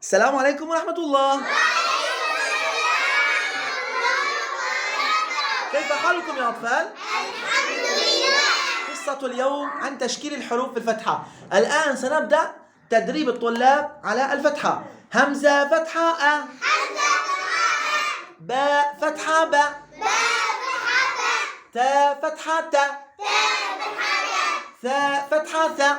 السلام عليكم ورحمة الله. كيف حالكم يا أطفال؟ الحمد لله. قصة اليوم عن تشكيل الحروف بالفتحة. الآن سنبدأ تدريب الطلاب على الفتحة. همزة فتحة أ، همزة فتحة أ، باء فتحة ب، باء فتحة ب، تاء فتحة ت، تاء فتحة ت، ثاء فتحة ث، ثاء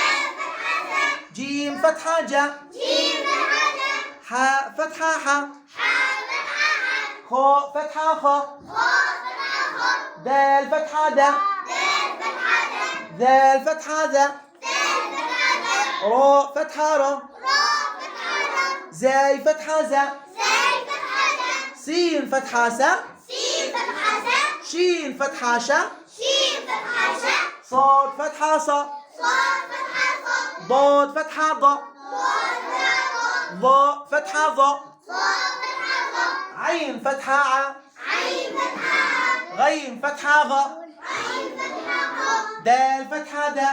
فتحة ث، جيم فتحة ج، جيم فتحة ج، حاء فتحة ح، حاء فتحة ح، خاء فتحة خ، خاء فتحة خ، دال فتحة د، دال فتحة د، ذال فتحة ذ، ذال فتحة ذ، راء فتحة ر، راء فتحة ر، زاي فتحة ز، زاي فتحة ز، سين فتحة س، سين فتحة س، شين فتحة ش، شين فتحة ش، صاد فتحة ص، صاد فتحة ص، ضاد فتحة ض، ضاد فتحة ض، ضاء فتحة ض، ضاد فتحة ض، عين فتحة ع، عين فتحة ع، غين فتحة غ، عين فتحة غ، دال فتحة د، دال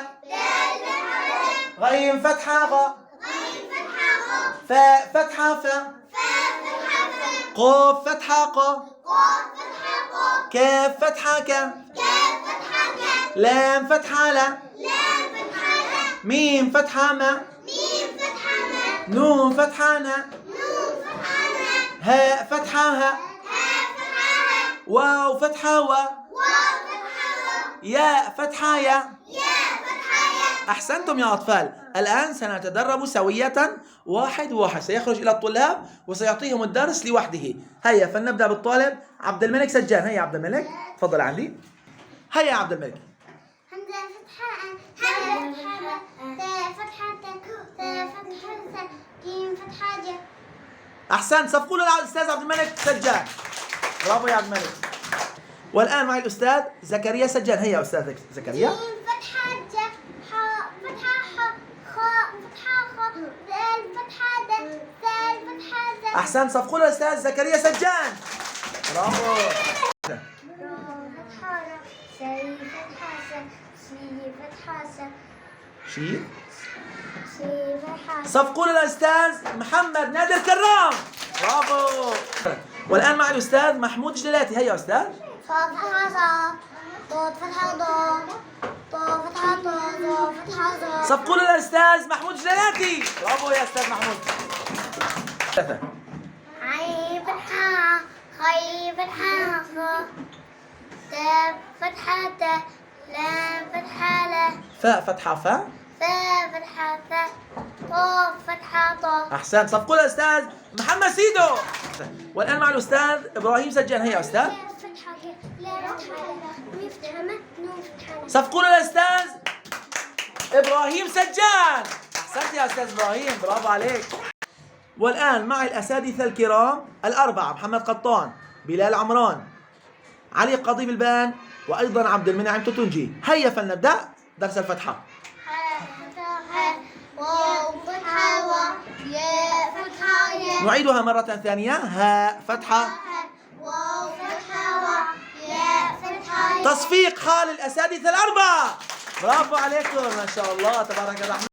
فتحة د، غين فتحة غ، غين فتحة غ، فاء فتحة ف، فاء فتحة ف، قاف فتحة ق، قاف فتحة ق، كاف فتحة ك، كاف فتحة ك، لام فتحة ل، لام فتحة ل، ميم فتحة م، ميم فتحة م، نون فتحة ن، نون فتحة ن، هاء فتحة ه، هاء فتحة ه، واو فتحة و، واو فتحة و، ياء فتحة يا. ياء فتحة ي. أحسنتم يا أطفال. الآن سنتدرب سوية واحد واحد. سيخرج إلى الطلاب وسيعطيهم الدرس لوحده. هيا فلنبدأ بالطالب عبد الملك سجان. هيا عبد الملك تفضل عندي. هيا يا عبد الملك. همزة فتحة أ، همزة فتحة ب، تاء فتحة ت، تاء فتحة ث، جيم فتحة ج. أحسنت. صفقوا له الأستاذ عبد الملك سجان. برافو يا عبد الملك. والآن معي الأستاذ زكريا سجان. هيا يا أستاذ زكريا. جيم فتحة ج، حاء فتحة ح، خاء فتحة خ، دال فتحة د، ذال فتحة ذ. أحسنت. صفقوا له الأستاذ زكريا سجان. برافو. راء فتحة ر، سي فتحة س، سي فتحة س، شيل. سي فتحة س. صفقوا للأستاذ محمد نادر كرام. برافو. والآن مع الأستاذ محمود جلالاتي. هيا يا أستاذ. صاد فتحة صاد، ضاد فتحة ضاد، ضاد فتحة ضاد، ضاد فتحة ضاد. صفقوا للأستاذ محمود جلالاتي. برافو يا أستاذ محمود. عين فتحة خي فتحة خ، تاء فتحة ت، لام فتحة ل، فاء فتحة فاء. ثاء فتحة ث، طاء فتحة طاء. أحسنت. صفقوا للأستاذ محمد سيدو. والآن مع الأستاذ إبراهيم سجان. هيا يا أستاذ. كاف فتحة ك، لام فتحة ل، ميم فتحة م، نون فتحة ل. صفقوا للأستاذ إبراهيم سجان. أحسنت يا أستاذ إبراهيم. برافو عليك. والآن مع الأساتذة الكرام الأربعة: محمد قطان، بلال عمران، علي قضيب البان، وأيضا عبد المنعم توتونجي. هيا فلنبدأ درس الفتحة. حاء فتحة واو فتحة و، ياء فتحة ي، نعيدها مرة ثانية. هاء فتحة. واو فتحة و، ياء فتحة ي. تصفيق خال الأساتذة الأربعة. برافو عليكم ما شاء الله تبارك الرحمن.